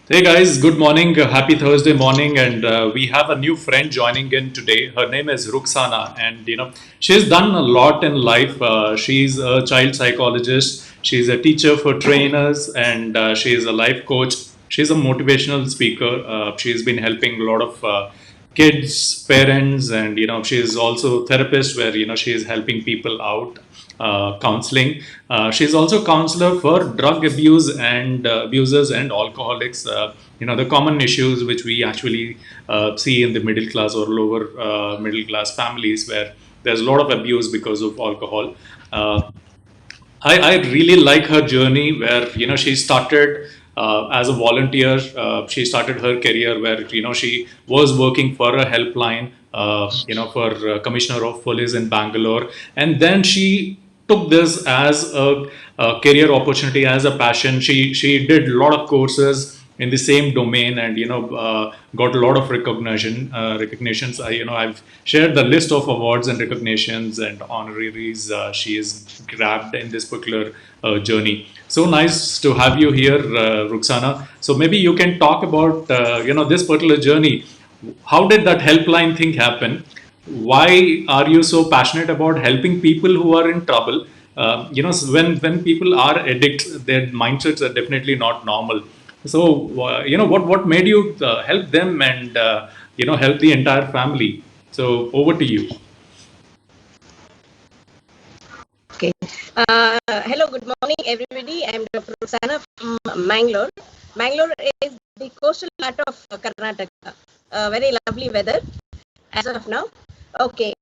Hey guys, good morning. Happy Thursday morning, and we have a new friend joining in today. Her name is Ruksana, and she's done a lot in life. She's a child psychologist. She's a teacher for trainers, and she is a life coach. She's a motivational speaker. She's been helping a lot of kids, parents, and she's also a therapist where she is helping people out, counseling. She's also counselor for drug abuse and abusers and alcoholics. The common issues which we actually see in the middle class or lower middle class families where there's a lot of abuse because of alcohol. Uh, I really like her journey where she started as a volunteer. She started her career where she was working for a helpline, for Commissioner of Police in Bangalore, and then she took this as a career opportunity, as a passion. She did a lot of courses in the same domain, and got a lot of recognitions. I've shared the list of awards and recognitions and honoraries she is grabbed in this particular journey. So nice to have you here, Ruksana. So maybe you can talk about this particular journey. How did that helpline thing happen? Why are you so passionate about helping people who are in trouble? When people are addicts, their mindsets are definitely not normal. So what made you help them and help the entire family? So over to you. Okay. Hello, good morning, everybody. I'm Dr. Ruksana from Bangalore. Bangalore is the coastal part of Karnataka. Very lovely weather as of now. Okay.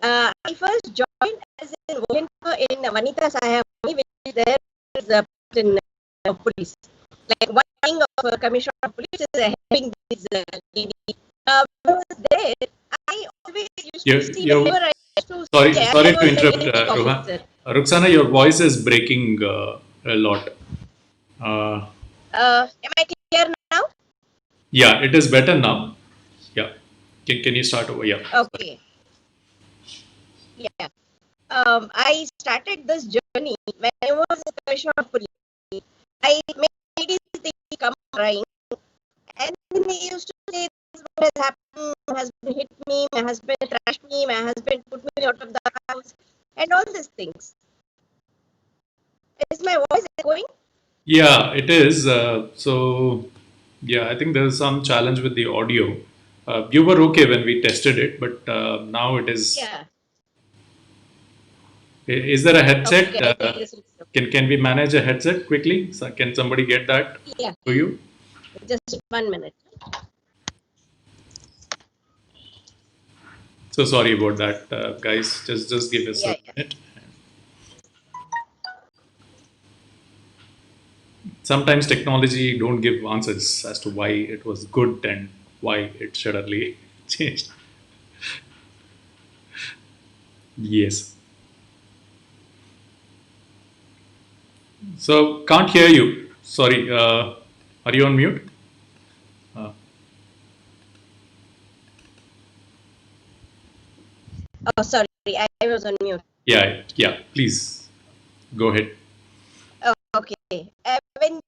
I first joined as a volunteer in Vanita Sahayamani, which is there is a in police. Like one thing of Commissioner of Police is helping these ladies. When I was there, I always used to see whenever I used to Sorry I to was a interrupt, training officer. Ruksana, your voice is breaking a lot. Uh, Am I clear now? yeah, it is better now. Yeah. Can you start over? Yeah. Okay. Yeah. I started this journey when I was a commissioner of police. I made ladies they come crying, and then they used to say, "This is what has happened. My husband hit me. My husband trashed me. My husband put me out of the house," and all these things. Is my voice echoing? Yeah, it is. Yeah, I think there's some challenge with the audio. You were okay when we tested it, but now it is. Yeah. Is there a headset? Okay. I think this is Can we manage a headset quickly? So can somebody get that yeah. to you? Just 1 minute. So sorry about that, guys. Just give us a Yeah. minute. Sometimes technology don't give answers as to why it was good and why it suddenly changed. Yes. So can't hear you. Sorry. Are you on mute? Uh, Oh, sorry. I was on mute. yeah. Yeah. Please go ahead. Okay. When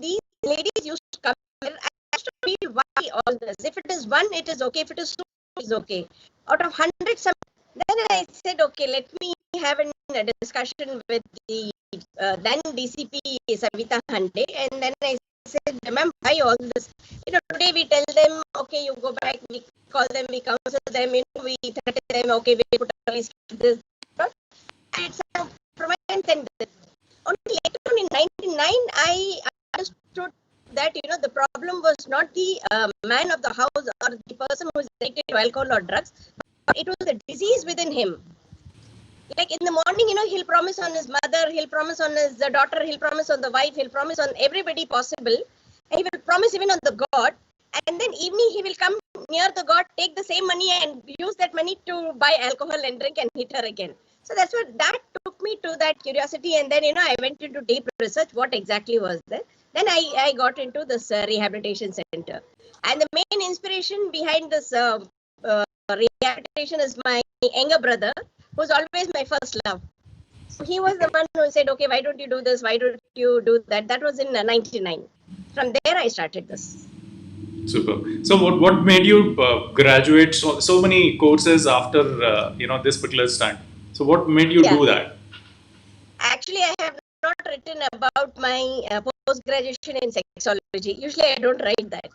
these ladies used to come here, I used to feel why all this. If it is one, it is okay. If it is two, it is okay. Out of hundreds, some. Then I said, okay, let me have a discussion with the then DCP Savita Hande, and then I said, ma'am, why all this? Today we tell them, okay, you go back. We call them, we counsel them, we threaten them, okay, we put a list this. It's a permanent thing. Only later on in 99, I understood that the problem was not the man of the house or the person who is addicted to alcohol or drugs, but it was the disease within him. Like in the morning, he'll promise on his mother, he'll promise on his daughter, he'll promise on the wife, he'll promise on everybody possible, and he will promise even on the God. And then evening, he will come near the God, take the same money and use that money to buy alcohol and drink and hit her again. So that's what that took me to that curiosity. And then, I went into deep research, what exactly was there. Then I got into this rehabilitation center. And the main inspiration behind this rehabilitation is my younger brother, who's always my first love. So he was the one who said, okay, why don't you do this? Why don't you do that? That was in 99. From there, I started this. Super. So what made you graduate so many courses after this particular stand? So what made you Yeah, do that? actually, I have not written about my post graduation in sexology. Usually, I don't write that.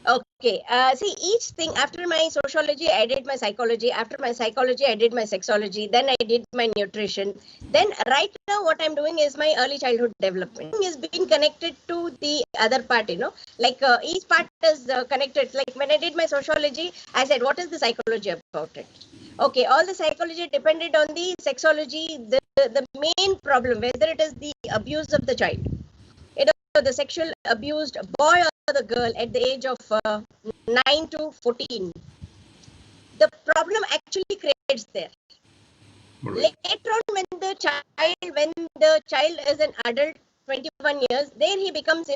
Okay. See, each thing after my sociology, I did my psychology. After my psychology, I did my sexology. Then I did my nutrition. Then right now, what I'm doing is my early childhood development is being connected to the other part. Like each part is connected. Like when I did my sociology, I said, what is the psychology about it? Okay, all the psychology depended on the sexology. The main problem, whether it is the abuse of the child, the sexual abused boy or the girl at the age of 9 to 14, the problem actually creates there. Right. Later on, when the child is an adult, 21 years, there he becomes,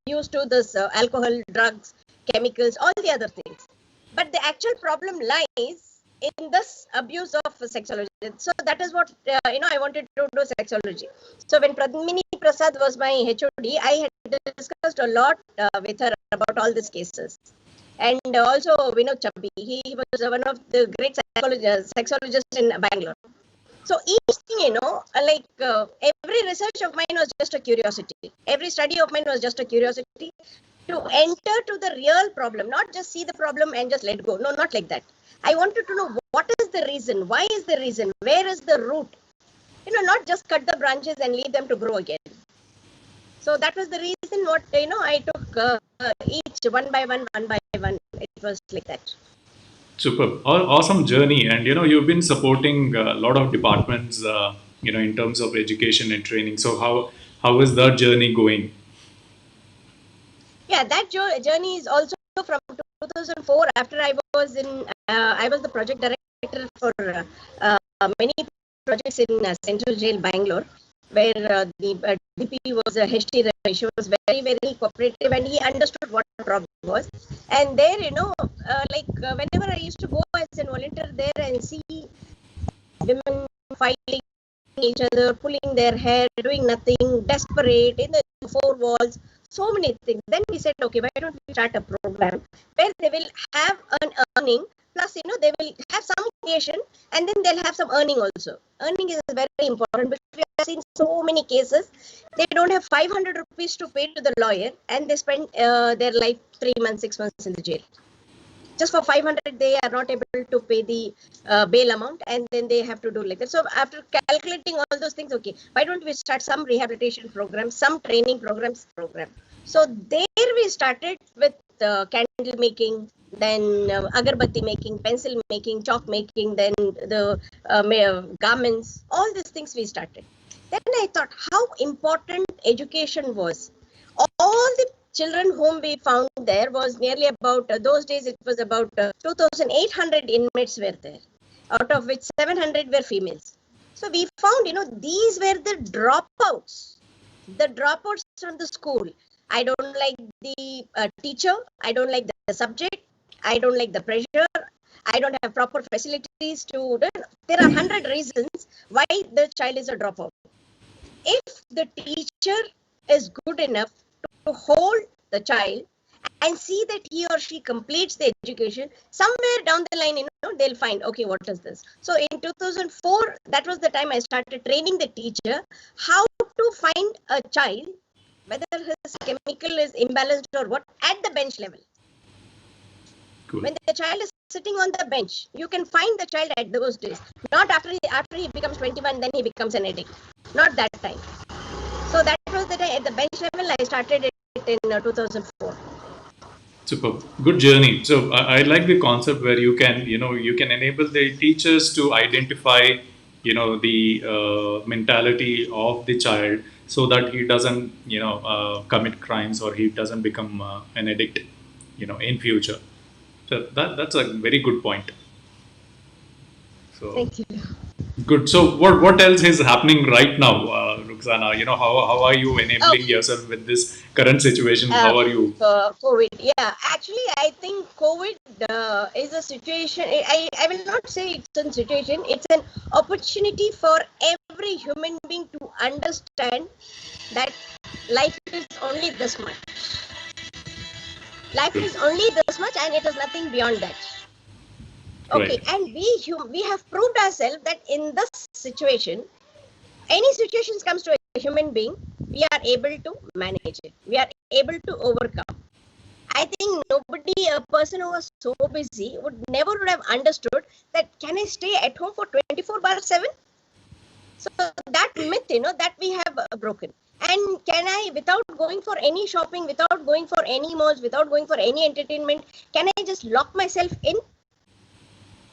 used to this alcohol, drugs, chemicals, all the other things. But the actual problem lies in this abuse of sexology. So that is what, I wanted to do sexology. So when Pradmini Prasad was my HOD, I had discussed a lot with her about all these cases. And also Vinod Chabbi, he was one of the great sexologists in Bangalore. So each thing, every research of mine was just a curiosity. Every study of mine was just a curiosity to enter to the real problem, not just see the problem and just let go. No, not like that. I wanted to know what is the reason, why is the reason, where is the root. Not just cut the branches and leave them to grow again. So that was the reason what, I took each one by one, one by one. It was like that. Super. Awesome journey, and you've been supporting a lot of departments, in terms of education and training. So how is that journey going? Yeah, that journey is also from 2004. After I was the project director for many projects in Central Jail, Bangalore, where the DP was HT Ravi. She was very, very cooperative, and he understood what the problem was. And there, whenever I used to go as a volunteer there and see women fighting each other, pulling their hair, doing nothing, desperate in the four walls, so many things. Then we said, okay, why don't we start a program where they will have an earning, plus, they will have some creation, and then they'll have some earning also. Earning is very important, because we have seen so many cases. They don't have 500 rupees to pay to the lawyer, and they spend their life 3 months, 6 months in the jail. Just for 500 they are not able to pay the bail amount, and then they have to do like that. So after calculating all those things, okay, why don't we start some rehabilitation program, some training program. So there we started with candle making, then agarbatti making, pencil making, chalk making, then the garments, all these things we started. Then I thought how important education was. All the children whom we found there was nearly about, those days it was about 2,800 inmates were there, out of which 700 were females. So we found, these were the dropouts from the school. I don't like the teacher, I don't like the subject, I don't like the pressure, I don't have proper facilities to, there are 100 reasons why the child is a dropout. If the teacher is good enough to hold the child and see that he or she completes the education, somewhere down the line, they'll find, okay, what is this? So in 2004, that was the time I started training the teacher how to find a child, whether his chemical is imbalanced or what, at the bench level. Cool. When the child is sitting on the bench, you can find the child at those days, not after he becomes 21, then he becomes an addict, not that time. So that was the day at the bench level. I started it in 2004. Super. Good journey. So I like the concept where you can enable the teachers to identify, the mentality of the child, so that he doesn't, commit crimes, or he doesn't become an addict, in future. So that's a very good point. So Thank you. good. So what else is happening right now, Ruksana? How are you Oh, enabling yourself with this current situation? How are you? COVID. Yeah, actually, I think COVID is a situation. I will not say it's a situation. It's an opportunity for every human being to understand that life is only this much. Life is only this much and it is nothing beyond that. Okay, Right. and we have proved ourselves that in this situation, any situations comes to a human being, we are able to manage it. We are able to overcome. I think nobody, a person who was so busy would have understood that can I stay at home for 24/7? So that myth, that we have broken. And can I, without going for any shopping, without going for any malls, without going for any entertainment, can I just lock myself in?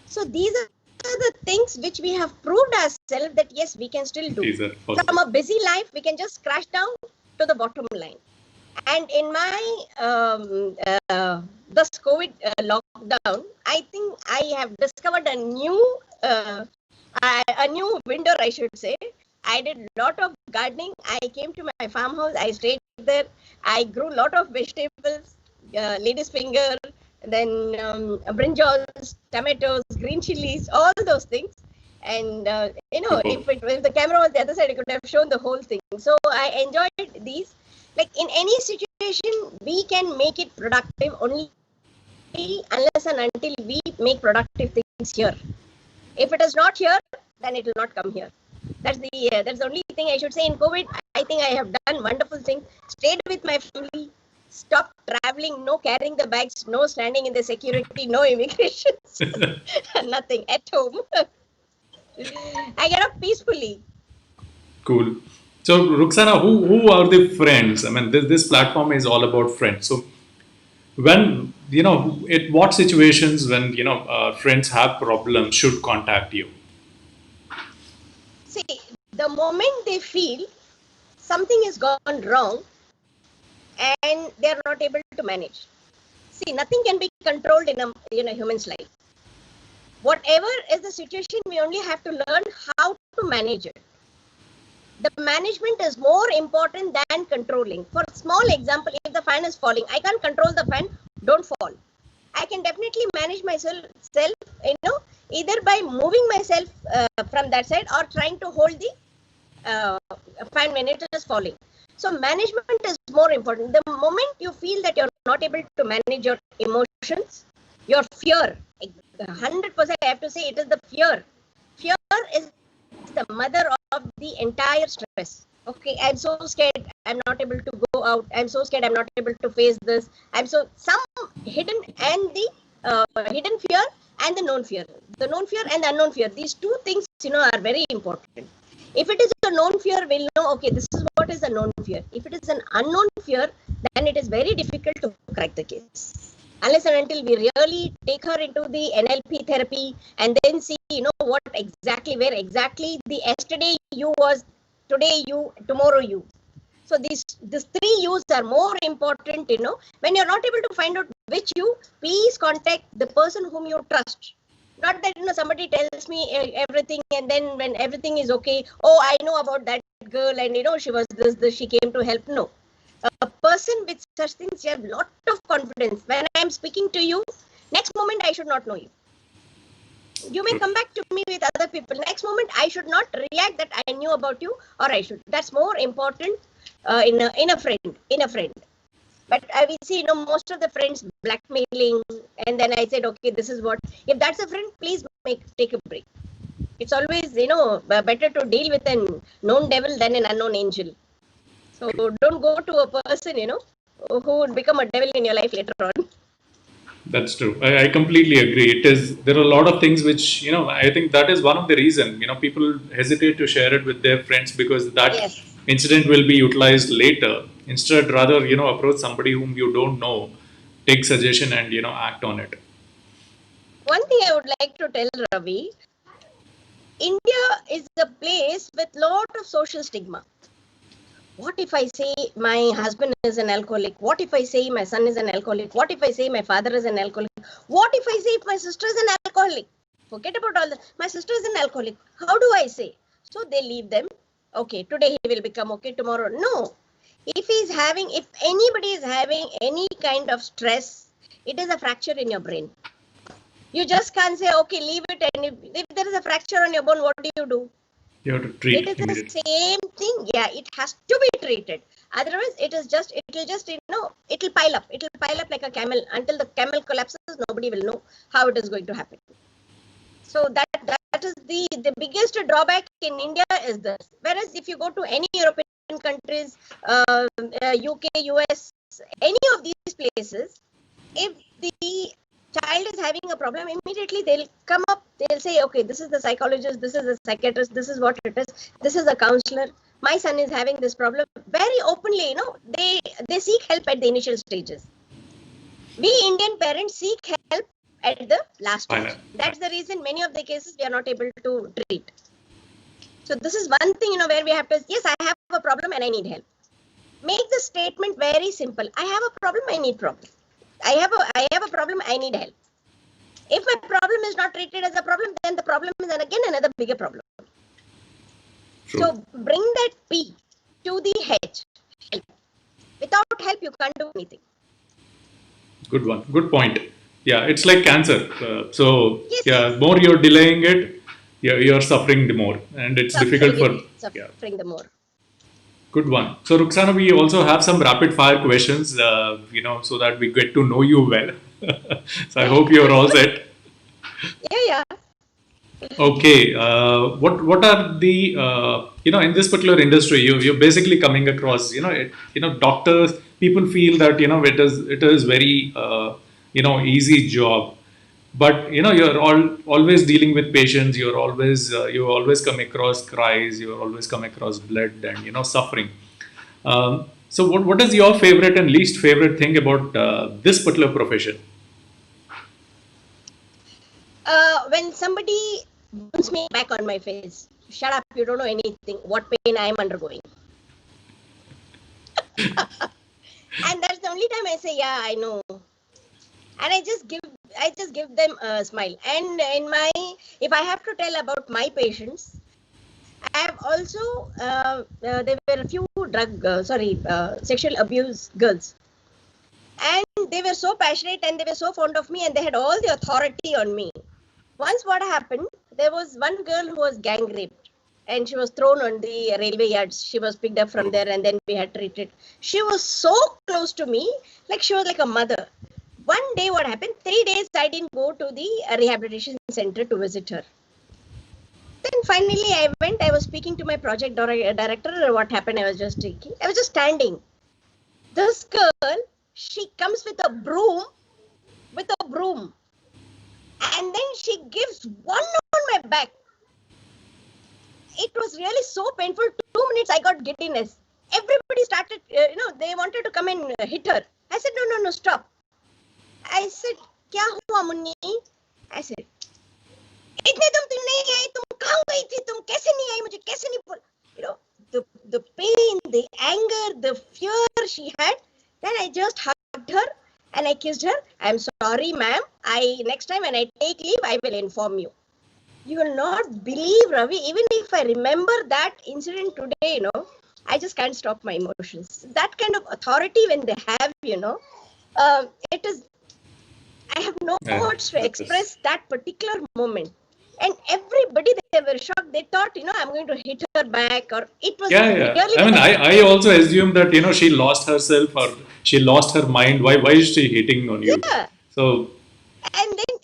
So these are the things which we have proved ourselves that yes, we can still do. These are From possible. a busy life, we can just crash down to the bottom line. And in my this COVID lockdown, I think I have discovered a new window, I should say. I did a lot of gardening. I came to my farmhouse. I stayed there. I grew a lot of vegetables, lady's finger, then brinjals, tomatoes, green chilies, all those things. And Superb. if the camera was the other side, I could have shown the whole thing. So I enjoyed these. Like in any situation, we can make it productive only unless and until we make productive things here. If it is not here, then it will not come here. That's the only thing I should say. In COVID, I think I have done wonderful things. Stayed with my family, stopped traveling, no carrying the bags, no standing in the security, no immigrations, nothing at home. I get up peacefully. Cool. So, Ruksana, who are the friends? I mean, this platform is all about friends. So, when, at what situations when, friends have problems should contact you? See, the moment they feel something has gone wrong and they are not able to manage. See, nothing can be controlled in a human's life. Whatever is the situation, we only have to learn how to manage it. The management is more important than controlling. For small example, if the fan is falling, I can't control the fan, don't fall. I can definitely manage myself, either by moving myself from that side or trying to hold the fan when it is falling. So management is more important. The moment you feel that you're not able to manage your emotions, your fear, 100% I have to say it is the fear. Fear is the mother of the entire stress. Okay, I'm so scared, I'm not able to go out. I'm so scared, I'm not able to face this. Some hidden and the hidden fear and the known fear. The known fear and the unknown fear. These two things, are very important. If it is a known fear, we'll know, okay, this is what is a known fear. If it is an unknown fear, then it is very difficult to crack the case. Unless and until we really take her into the NLP therapy and then see, where exactly the yesterday you was, today you, tomorrow you. So these three U's are more important, when you're not able to find out which you, please contact the person whom you trust. Not that, somebody tells me everything and then when everything is okay, oh, I know about that girl and, she was this, she came to help. No. A person with such things, you have a lot of confidence. When I'm speaking to you, next moment I should not know you. You may come back to me with other people. Next moment I should not react that I knew about you or I should. That's more important in a friend. But we see, most of the friends blackmailing, and then I said, okay, this is what. If that's a friend, please take a break. It's always, better to deal with a known devil than an unknown angel. So don't go to a person, who would become a devil in your life later on. That's true. I completely agree. There are a lot of things which, I think that is one of the reason, people hesitate to share it with their friends because that Yes. incident will be utilized later. Instead, rather, approach somebody whom you don't know, take suggestion and, act on it. One thing I would like to tell Ravi, India is a place with lot of social stigma. What if I say my husband is an alcoholic? What if I say my son is an alcoholic? What if I say my father is an alcoholic? What if I say if my sister is an alcoholic? Forget about all that. My sister is an alcoholic. How do I say? So they leave them. Okay, today he will become okay, tomorrow. No. If anybody is having any kind of stress, it is a fracture in your brain. You just can't say, okay, leave it. And if there is a fracture on your bone, what do? You have to It treat is the immediately. same thing. Yeah, it has to be treated. Otherwise, it'll just, it'll pile up. It'll pile up like a camel. Until the camel collapses, nobody will know how it is going to happen. So that is the biggest drawback in India is this. Whereas if you go to any European countries, UK, US, any of these places, if the child is having a problem, immediately they'll come up, they'll say, okay, this is the psychologist, this is the psychiatrist, this is what it is, this is a counselor, my son is having this problem. Very openly, they seek help at the initial stages. We Indian parents seek help at the last stage. That's the reason many of the cases we are not able to treat. So this is one thing, where we have to, yes, I have a problem and I need help. Make the statement very simple. I have a problem, I need problem. I have a problem, I need help. If my problem is not treated as a problem, then the problem is again another bigger problem. True. So bring that P to the H. Help. Without help, you can't do anything. Good one. Good point. Yeah, it's like cancer. Yes, yeah, yes. more you're delaying it, you're suffering the more, and it's difficult for. Suffering the more. Good one. So, Ruksana, we also have some rapid fire questions, so that we get to know you well. So, I hope you're all set. Yeah. Okay. What are the in this particular industry you're basically coming across doctors, people feel that it is very easy job, but you're always dealing with patients, you always come across cries, you always come across blood and suffering. So what is your favorite and least favorite thing about this particular profession? When somebody burns me back on my face, shut up, you don't know anything, what pain I am undergoing. And that's the only time I say, yeah, I know. And I just give them a smile. And if I have to tell about my patients, I have also, there were a few sexual abuse girls. And they were so passionate and they were so fond of me and they had all the authority on me. Once what happened, there was one girl who was gang raped and she was thrown on the railway yards. She was picked up from there and then we had treated. She was so close to me, like she was like a mother. One day what happened, 3 days I didn't go to the rehabilitation center to visit her. Then finally I went, I was speaking to my project director. What happened, I was just standing. This girl, she comes with a broom, and then she gives one on my back. It was really so painful. 2 minutes I got giddiness. Everybody started, they wanted to come and hit her. I said, no, stop. I said, kya hua Munni? I said, itne tum nahi aayi, tum kahan gayi thi, tum kaise nahi aayi, mujhe kaise nahi bol. The pain, the anger, the fear she had. Then I just hugged her and I kissed her. I'm sorry, ma'am. Next time when I take leave, I will inform you. You will not believe, Ravi, even if I remember that incident today, I just can't stop my emotions. That kind of authority when they have, it is, I have no words to express that particular moment. And everybody, they were shocked. They thought, I'm going to hit her back, or it was Yeah. really. I mean, I also assume that she lost herself or she lost her mind. Why is she hitting on you? Yeah. So. And then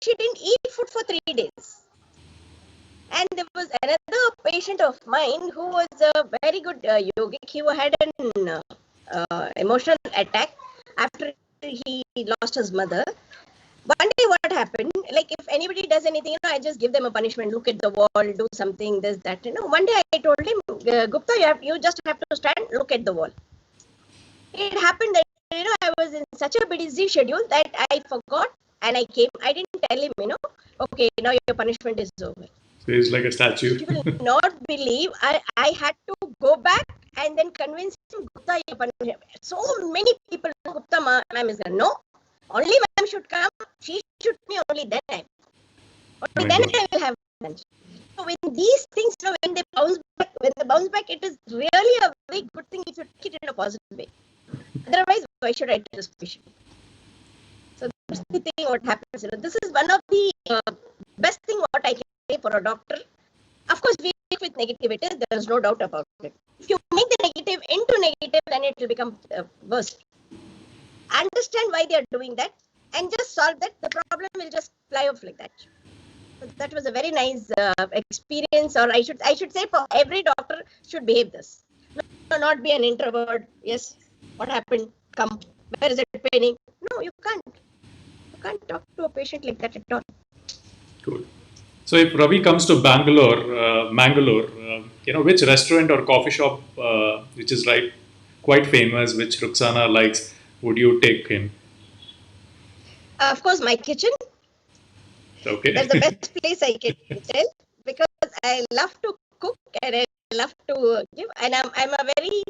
she didn't eat food for 3 days. And there was another patient of mine who was a very good yogic. He had an emotional attack after he lost his mother. One day what happened, like if anybody does anything, I just give them a punishment, look at the wall, do something, this, that. One day I told him, Gupta, you just have to stand, look at the wall. It happened that, I was in such a busy schedule that I forgot and I came. I didn't tell him, okay, now your punishment is over. So he's like a statue. You will not believe, I had to go back and then convince him, Gupta, your punishment. So many people, Gupta, ma'am is going, no, only ma'am should come. She should me only then. I will have lunch. So when these things, when they bounce back, it is really a very good thing if you take it in a positive way. Otherwise, why should I tell this patient? So that's the thing what happens. This is one of the best thing what I can say for a doctor. Of course, we live with negativity. There is no doubt about it. If you make the negative into negative, then it will become worse. Understand why they are doing that and just solve that. The problem will just fly off like that. So that was a very nice experience, or I should say, for every doctor should behave this. No, not be an introvert. Yes, what happened? Come. Where is it paining? No, you can't. You can't talk to a patient like that at all. Cool. So if Ravi comes to Mangalore, which restaurant or coffee shop, which is right, quite famous, which Ruksana likes, would you take him? Of course, my kitchen. Okay. That's the best place I can tell, because I love to cook and I love to give. And I'm a very,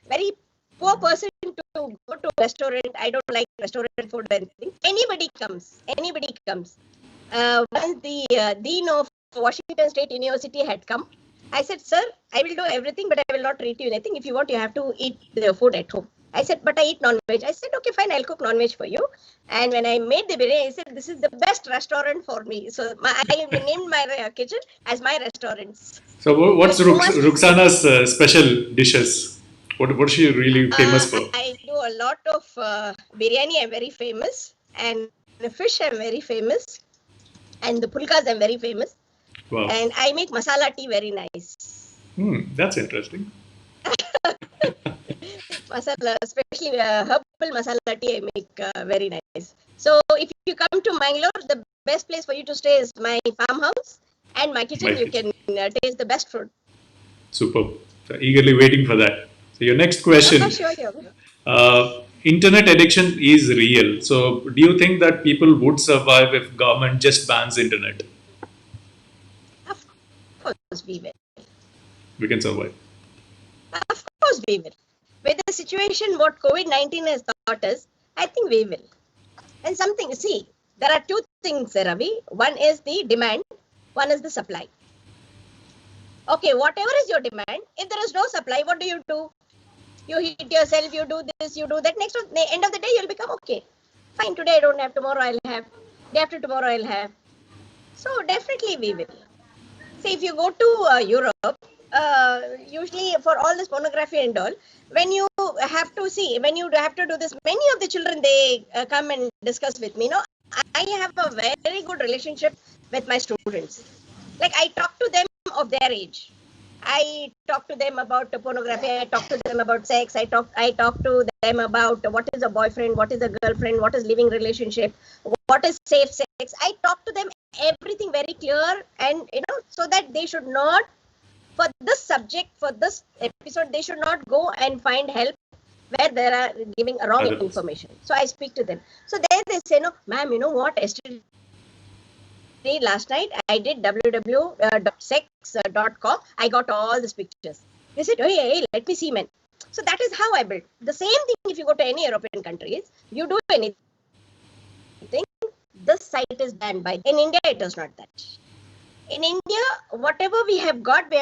very poor person to go to a restaurant. I don't like restaurant food or anything. Anybody comes. Once the dean of Washington State University had come, I said, sir, I will do everything, but I will not treat you anything. If you want, you have to eat the food at home. I said, but I eat non-veg. I said, okay, fine, I'll cook non-veg for you. And when I made the biryani, I said, this is the best restaurant for me. So I named my kitchen as my restaurants. So what's Ruksana's special dishes? What is she really famous for? I do a lot of biryani. I'm very famous. And the fish, I'm very famous. And the pulkas, I'm very famous. Wow. And I make masala tea very nice. That's interesting. Masala, especially herbal masala tea, I make very nice. So if you come to Bangalore, the best place for you to stay is my farmhouse and my kitchen. You can taste the best food. Superb. So eagerly waiting for that. So your next question. Sure. Internet addiction is real. So do you think that people would survive if government just bans internet? Of course we will. We can survive. Of course we will. With the situation what COVID-19 has taught us, I think we will. And see, there are two things, Ravi. One is the demand, one is the supply. Okay, whatever is your demand, if there is no supply, what do? You hit yourself, you do this, you do that. Next, at the end of the day, you'll become okay. Fine, today I don't have, tomorrow I'll have, day after tomorrow I'll have. So definitely we will. See, if you go to Europe, usually for all this pornography and all, when you have to do this, many of the children, they come and discuss with me. I have a very good relationship with my students. Like, I talk to them of their age. I talk to them about pornography. I talk to them about sex. I talk to them about what is a boyfriend, what is a girlfriend, what is living relationship, what is safe sex. I talk to them everything very clear, and so that they should not, for this subject, for this episode, they should not go and find help where they are giving wrong information. So I speak to them. So there they say, no, ma'am, you know what? Yesterday, last night, I did www.sex.com. I got all these pictures. They said, hey, let me see, man. So that is how I built. The same thing if you go to any European countries, you do anything, this site is banned by. In India, it is not that. In India, whatever we have got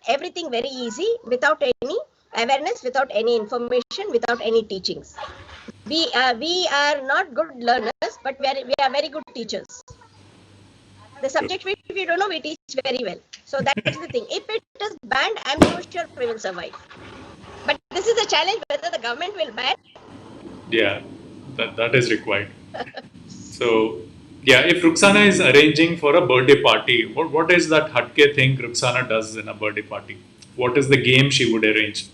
everything very easy, without any awareness, without any information, without any teachings. We are not good learners, but we are very good teachers. The subject, if you don't know, we teach very well. So that is the thing. If it is banned, I'm so sure we will survive. But this is a challenge whether the government will ban. Yeah, that is required. So, yeah, if Ruksana is arranging for a birthday party, what is that hatke thing Ruksana does in a birthday party? What is the game she would arrange?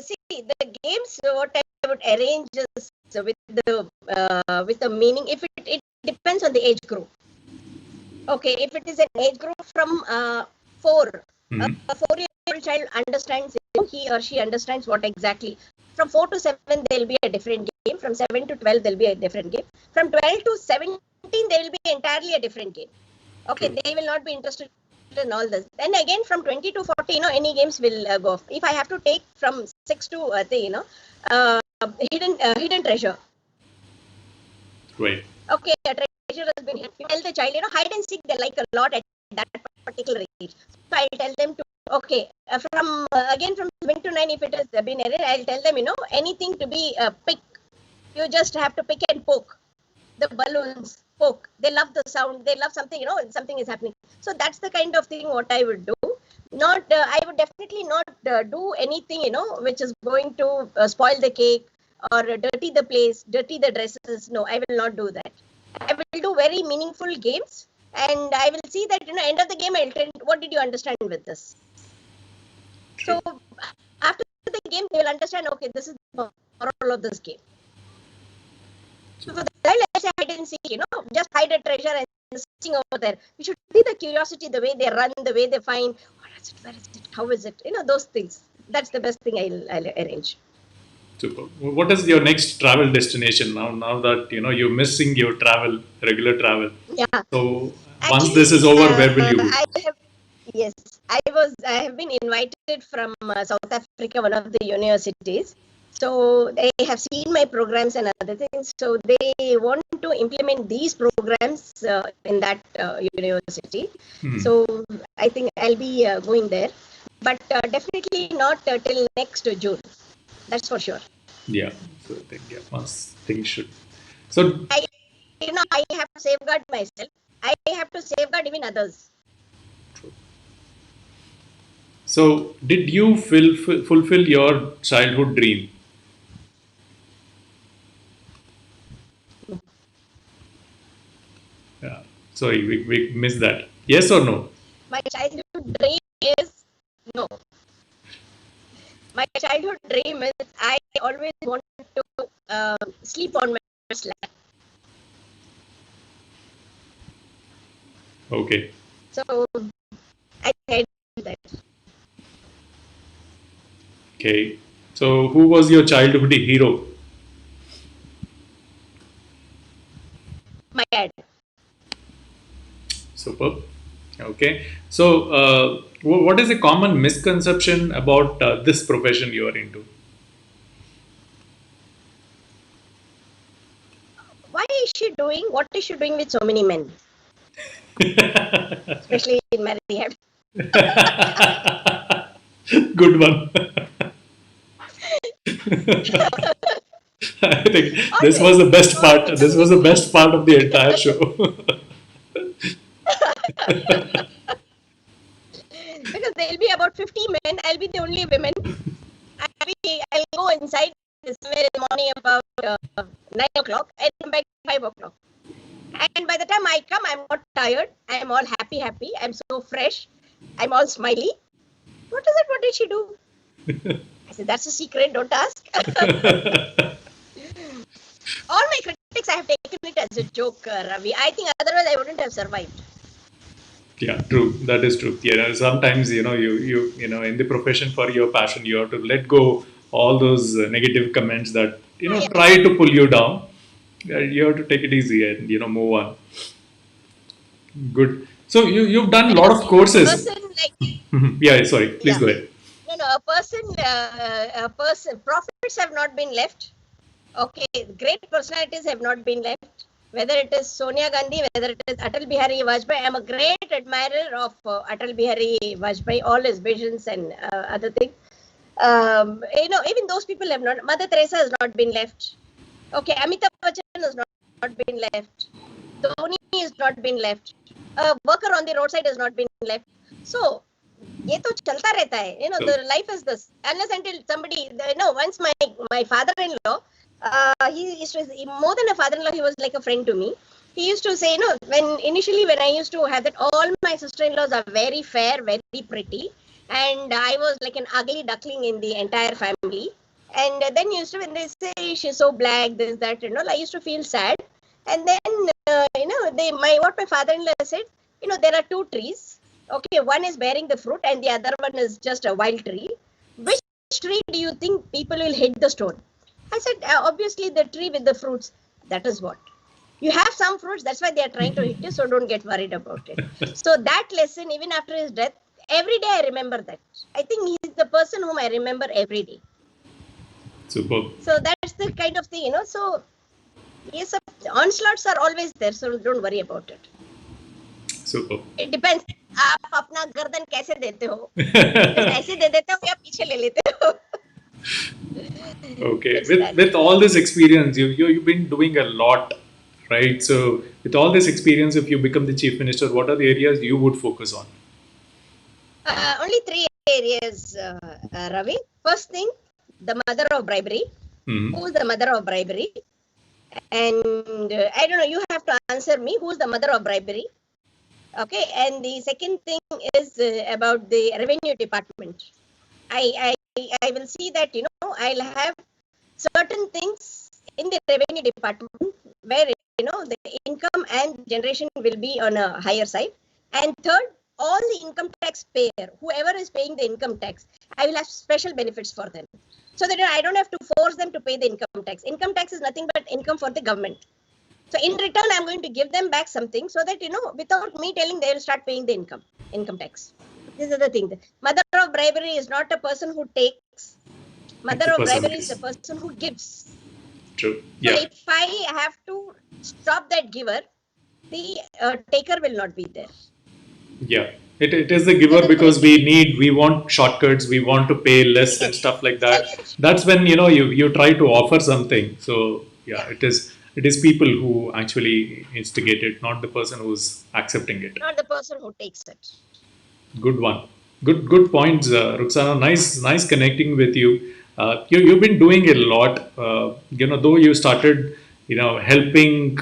See, the games, what I would arrange is with the meaning. If it depends on the age group. Okay, if it is an age group from 4, a 4-year-old child understands, he or she understands what exactly. From 4 to 7, there will be a different game. From 7 to 12, there will be a different game. From 12 to 17, there will be entirely a different game. Okay, they will not be interested in all this. Then again, from 20 to 40, any games will go off. If I have to take from 6 to hidden treasure. Right. Okay, a treasure has been hidden. Tell the child, hide and seek they like a lot at that particular age. So I'll tell them to, okay, from 7 to 9, if it has been error, I'll tell them, anything to be pick. You just have to pick and poke. The balloons, poke. They love the sound. They love something, something is happening. So that's the kind of thing what I would do. Not, I would definitely not do anything, which is going to spoil the cake or dirty the place, dirty the dresses. No, I will not do that. I will do very meaningful games, and I will see that, end of the game, I'll tell what did you understand with this. So after the game, they will understand, okay, this is the moral of this game. So for the child, let's say hide and seek, just hide a treasure and sitting over there. We should see the curiosity, the way they run, the way they find, what is it, where is it, how is it, those things. That's the best thing I'll arrange. Super. What is your next travel destination now? Now that you're missing your travel, regular travel. Yeah. So once this is over, where will you be? Yes, I have been invited from South Africa, one of the universities. So they have seen my programs and other things. So they want to implement these programs in that university. So I think I'll be going there, but definitely not till next June. That's for sure. Yeah. So I think once things should. So I have to safeguard myself. I have to safeguard even others. True. So did you fulfill your childhood dream? Yeah. Sorry, we missed that. Yes or no? My childhood dream is no. My childhood dream is I always wanted to sleep on my lap. Okay. So I did that. Okay. So who was your childhood hero? My dad. Superb. Okay. So what is a common misconception about this profession you are into? Why is she doing? What is she doing with so many men? Especially in my rehab. Good one. I think this was the best part. This was the best part of the entire show. Because there'll be about 50 men. I'll be the only women. I'll go inside somewhere in the morning about 9 o'clock and come back 5 o'clock. And by the time I come, I'm not tired. I'm all happy. I'm so fresh. I'm all smiley. What is it? What did she do? I said, that's a secret. Don't ask. All my critics, I have taken it as a joke, Ravi. I think otherwise I wouldn't have survived. Yeah, true. That is true. Sometimes you in the profession for your passion, you have to let go all those negative comments that try to pull you down. You have to take it easy and move on. Good. So you've done a lot of courses. Yeah, sorry. Please go ahead. No. A person. Prophets have not been left. Okay, great personalities have not been left. Whether it is Sonia Gandhi, whether it is Atal Bihari Vajpayee, I am a great admirer of Atal Bihari Vajpayee, all his visions and other things. Even those people have not. Mother Theresa has not been left. Okay, Amitabh Bachchan has not been left. Dhoni has not been left. A worker on the roadside has not been left. So, ये तो चलता रहता है. The life is this. Unless until somebody, once my father-in-law, he used to, more than a father-in-law, he was like a friend to me. He used to say, when I used to have that, all my sister-in-laws are very fair, very pretty, and I was like an ugly duckling in the entire family. And then when they say she's so black, this, that, I used to feel sad. And then, what my father-in-law said, there are two trees. Okay, one is bearing the fruit and the other one is just a wild tree. Which tree do you think people will hit the stone? I said, obviously the tree with the fruits. That is what. You have some fruits, that's why they are trying to hit you, so don't get worried about it. So that lesson, even after his death, every day I remember that. I think he's the person whom I remember every day. Superb. So that's the kind of thing, So, yes, onslaughts are always there, so don't worry about it. Superb. It depends. आप अपना गर्दन कैसे देते हो? ऐसे दे देते हो या पीछे ले लेते हो? Okay. With all this experience, you've been doing a lot right? So with all this experience, if you become the chief minister, what are the areas you would focus on? Only three areas, Ravi. First thing, the mother of bribery. Hmm. Who's the mother of bribery? And I don't know, you have to answer me. Who's the mother of bribery? Okay. And the second thing is about the revenue department. I will see that, I'll have certain things in the revenue department where, the income and generation will be on a higher side. And third, all the income tax payer, whoever is paying the income tax, I will have special benefits for them. So that I don't have to force them to pay the income tax. Income tax is nothing but income for the government. So in return, I'm going to give them back something so that, without me telling, they will start paying the income tax. This is the thing. The mother of bribery is not a person who takes. It's Mother a of person who bribery is the gives. person who gives. True. So Yeah. if I have to stop that giver, the taker will not be there. Yeah. It is the These are giver the three because things. we want shortcuts, we want to pay less and Yes. stuff like that. Challenge. That's when you try to offer something. So yeah, Yeah. it is people who actually instigate it, not the person who's accepting it. Not the person who takes it. Good one. Good points, Ruksana. Nice connecting with you. You've been doing a lot. Though you started, helping,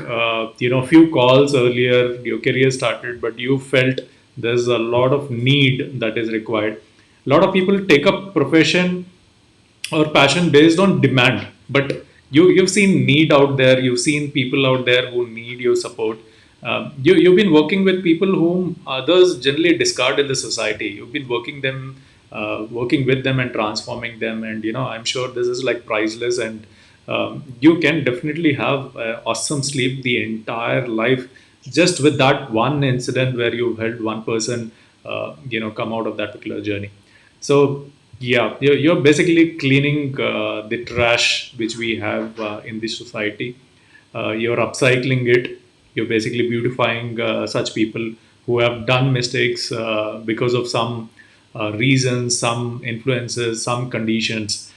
few calls earlier. Your career started, but you felt there's a lot of need that is required. A lot of people take up profession or passion based on demand, but you've seen need out there. You've seen people out there who need your support. You've been working with people whom others generally discard in the society. You've been working with them and transforming them, and I'm sure this is like priceless. And you can definitely have awesome sleep the entire life just with that one incident where you helped one person, come out of that particular journey. So yeah, you're basically cleaning the trash which we have in this society. You're upcycling it. You're basically beautifying such people who have done mistakes because of some reasons, some influences, some conditions.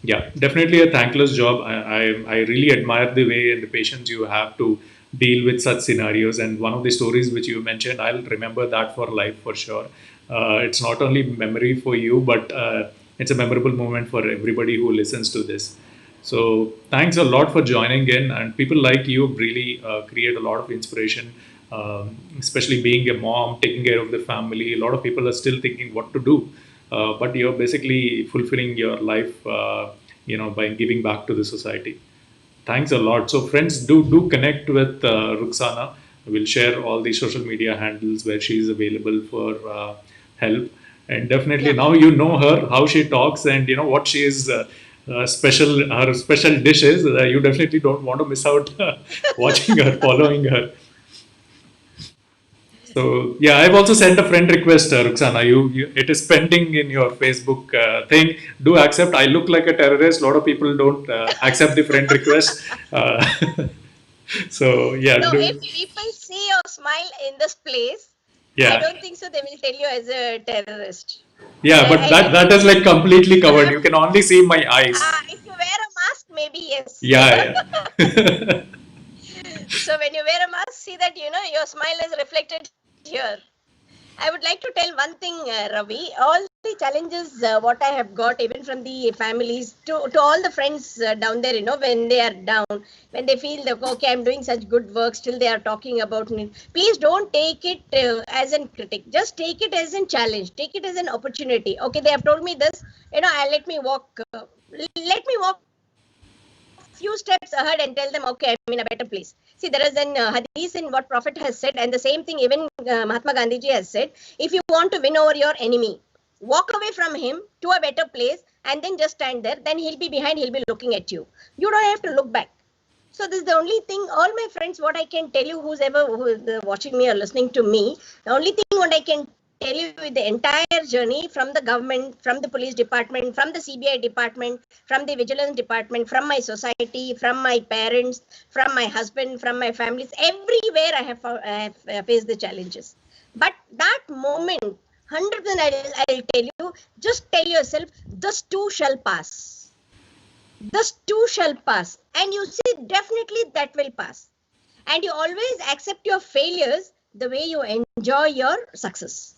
Yeah, definitely a thankless job. I really admire the way and the patience you have to deal with such scenarios. And one of the stories which you mentioned, I'll remember that for life for sure. It's not only memory for you, but it's a memorable moment for everybody who listens to this. So thanks a lot for joining in, and people like you really create a lot of inspiration, especially being a mom, taking care of the family. A lot of people are still thinking what to do, but you're basically fulfilling your life, by giving back to the society. Thanks a lot. So friends, do connect with Ruksana. We'll share all the social media handles where she is available for help. And definitely Yeah. now you know her, how she talks, and what she is special. Her special dishes. You definitely don't want to miss out watching her, following her. So yeah, I've also sent a friend request, Ruksana. It is pending in your Facebook thing. Do accept. I look like a terrorist. A lot of people don't accept the friend request. Uh, so yeah, No, if do people see your smile in this place, I yeah, don't think so. They will tell you as a terrorist. yeah. But that is like completely covered. You can only see my eyes. If you wear a mask, maybe yes. Yeah, yeah. So when you wear a mask, see that your smile is reflected here. I would like to tell one thing, Ravi. All the challenges what I have got, even from the families to all the friends down there, when they are down, when they feel that okay, I'm doing such good work, still they are talking about me. Please don't take it as a critic. Just take it as a challenge. Take it as an opportunity. Okay, they have told me this. Let me walk. Let me walk few steps ahead and tell them, okay, I'm in a better place. See, there is an hadith in what Prophet has said, and the same thing even Mahatma Gandhi ji has said. If you want to win over your enemy, walk away from him to a better place and then just stand there. Then he'll be behind, he'll be looking at you. You don't have to look back. So this is the only thing, all my friends, what I can tell you, who is watching me or listening to me, the only thing what I can tell you with the entire journey from the government, from the police department, from the CBI department, from the vigilance department, from my society, from my parents, from my husband, from my families, everywhere I have faced the challenges. But that moment, 100% I'll tell you, just tell yourself, this too shall pass. This too shall pass. And you see, definitely that will pass. And you always accept your failures the way you enjoy your success.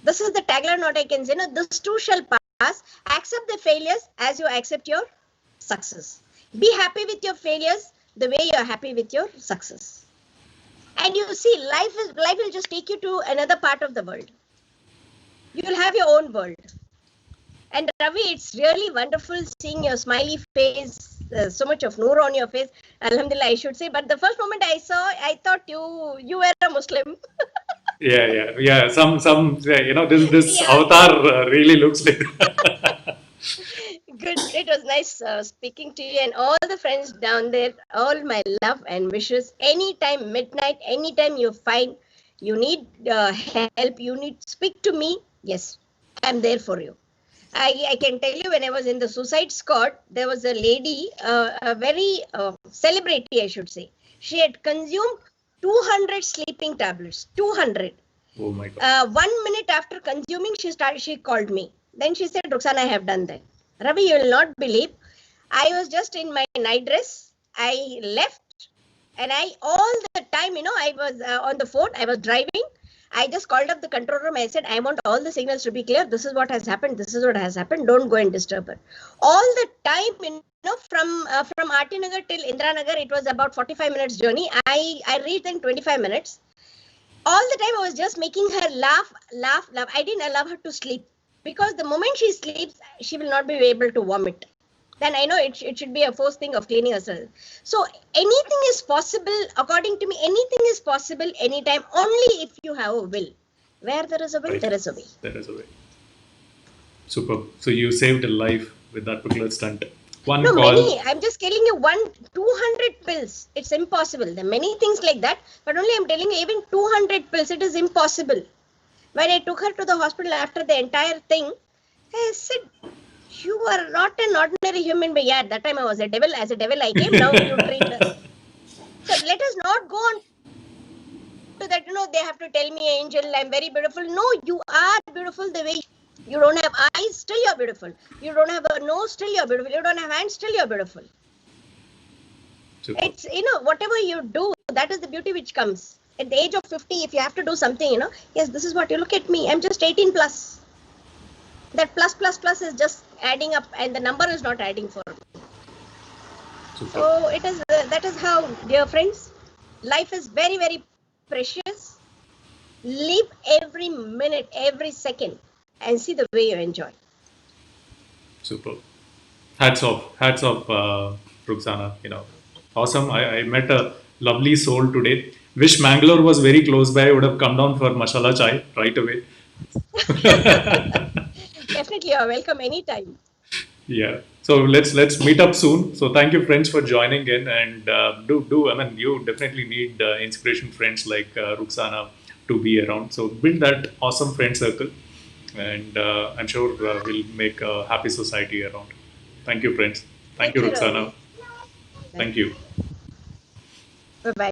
This is the tagline what I can say. This too shall pass. Accept the failures as you accept your success. Be happy with your failures the way you are happy with your success. And you see, life will just take you to another part of the world. You will have your own world. And Ravi, it's really wonderful seeing your smiley face, so much of noor on your face. Alhamdulillah, I should say. But the first moment I saw, I thought you were a Muslim. Yeah. Some this Yeah. avatar really looks like. Good. It was nice speaking to you and all the friends down there. All my love and wishes. Anytime, midnight, anytime you find you need help, you need speak to me. Yes, I'm there for you. I can tell you when I was in the suicide squad, there was a lady, a very celebrity, I should say. She had consumed 200 sleeping tablets. 200. Oh my God. 1 minute after consuming, she called me. Then she said, Ruksana, I have done that. Ravi, you will not believe. I was just in my night dress. I left and all the time, I was on the phone. I was driving. I just called up the control room. I said, I want all the signals to be clear. This is what has happened. This is what has happened. Don't go and disturb her. All the time, from RT Nagar till Indira Nagar, it was about 45 minutes journey. I reached in 25 minutes. All the time I was just making her laugh. I didn't allow her to sleep because the moment she sleeps, she will not be able to vomit. Then I know it should be a first thing of cleaning herself. So anything is possible, according to me, anything is possible anytime, only if you have a will. Where there is a will, Right. there is a way. There is a way. Super. So you saved a life with that particular stunt. One No, call. many. I'm just telling you 200 pills. It's impossible. There are many things like that, but only I'm telling you, even 200 pills, it is impossible. When I took her to the hospital after the entire thing, I said, you are not an ordinary human being. Yeah, at that time I was a devil. As a devil I came. Now you treat us. So let us not go on to that, they have to tell me, angel, I'm very beautiful. No, you are beautiful the way you don't have eyes, still you're beautiful. You don't have a nose, still you're beautiful. You don't have hands, still you're beautiful. Super. It's, whatever you do, that is the beauty which comes. At the age of 50, if you have to do something, yes, this is what you look at me. I'm just 18 plus. That plus is just adding up and the number is not adding for me. Super. So it is, that is how, dear friends, life is very, very precious. Live every minute, every second and see the way you enjoy. Super. Hats off, Ruksana. Awesome. I met a lovely soul today. Wish Bangalore was very close by. I would have come down for masala chai right away. Definitely, you're welcome anytime. Yeah. So let's meet up soon. So thank you, friends, for joining in, and do. I mean, you definitely need inspiration friends like Ruksana to be around. So build that awesome friend circle, and I'm sure we'll make a happy society around. Thank you, friends. Thank Thank you, you, Ruksana. Ravi. Thank you. Bye-bye.